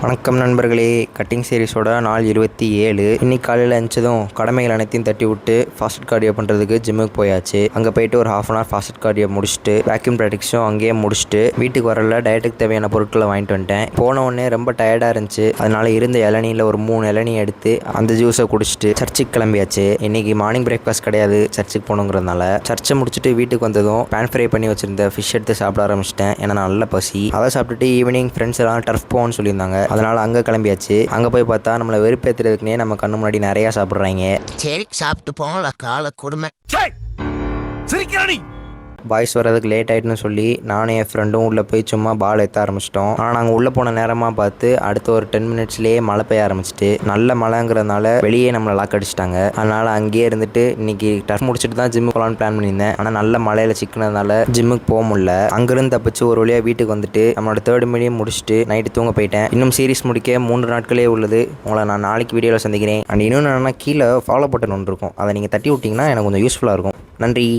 வணக்கம் நண்பர்களே, கட்டிங் சீரிஸோட நாள் 27. இன்னைக்கு காலையில் எழுந்ததும் கடமைகள் அனைத்தையும் தட்டி விட்டு ஃபாஸ்ட் கார்டியோ பண்ணுறதுக்கு ஜிம்முக்கு போயாச்சு. அங்கே போயிட்டு ஒரு ½ hour ஃபாஸ்ட் கார்டியோ முடிச்சுட்டு வேக்யூம் ப்ராக்டிக்ஸும் அங்கேயே முடிச்சுட்டு வீட்டுக்கு வரல டயட்டுக்கு தேவையான பொருட்களை வாங்கிட்டு வந்துட்டேன். போன உடனே ரொம்ப டயர்டாக இருந்துச்சு. அதனால இருந்த இளநியில் ஒரு 3 இளநீ எடுத்து அந்த ஜூஸை குடிச்சிட்டு சர்ச்சுக்கு கிளம்பியாச்சு. இன்னைக்கு மார்னிங் பிரேக்ஃபாஸ்ட் கிடையாது, சர்ச்சுக்கு போகணுங்கிறதுனால. சர்ச்சை முடிச்சுட்டு வீட்டுக்கு வந்ததும் பேன் ஃப்ரை பண்ணி வச்சிருந்த ஃபிஷ் எடுத்து சாப்பிட ஆரம்பிச்சிட்டேன். ஏன்னா நல்ல பசி. அதை சாப்பிட்டுட்டு ஈவினிங் ஃப்ரெண்ட்ஸ் எல்லாம் டர்ஃப் போகணும்னு சொல்லியிருந்தாங்க. அதனால் அங்கே கிளம்பியாச்சு. அங்கே போய் பார்த்தா நம்மளை வெறுப்பேற்றுறதுக்குனே நம்ம கண்ணு முன்னாடி நிறையா சாப்பிட்றாங்க. சரி சாப்பிட்டு போகல கால கொடுமை. பாய்ஸ் வரதுக்கு லேட் ஆகிட்டுன்னு சொல்லி நானும் என் ஃப்ரெண்டும் உள்ளே போய் சும்மா பால் ஏற்ற ஆரம்பிச்சிட்டோம். ஆனால் நாங்கள் உள்ளே போன நேரமாக பார்த்து அடுத்த ஒரு 10 minutesலேயே மழை பெய்ய ஆரம்பிச்சிட்டு, நல்ல மழைங்கிறதுனால வெளியே நம்மளை லாக் அடிச்சிட்டாங்க. அதனால் அங்கேயே இருந்துட்டு இன்னைக்கு டர்ஃப் முடிச்சுட்டு தான் ஜிம்முக்கு போகலான்னு பிளான் பண்ணியிருந்தேன். ஆனால் நல்ல மழையில் சிக்கினதுனால ஜிம்முக்கு போக முடியல. அங்கேருந்து தப்பிச்சு ஒரு வழியாக வீட்டுக்கு வந்துட்டு நம்மளோட 3rd மீடியம் முடிச்சுட்டு நைட்டு தூங்க போயிட்டேன். இன்னும் சீரிஸ் முடிக்க 3 நாட்களே உள்ளது. உங்களை நான் நாளைக்கு வீடியோவில் சந்திக்கிறேன். அண்ட் இன்னொன்று என்னன்னா, கீழே ஃபாலோ பட்டன் ஒன்று இருக்கும், அதை நீங்கள் தட்டி விட்டிங்கன்னா எனக்கு கொஞ்சம் யூஸ்ஃபுல்லாக இருக்கும். நன்றி.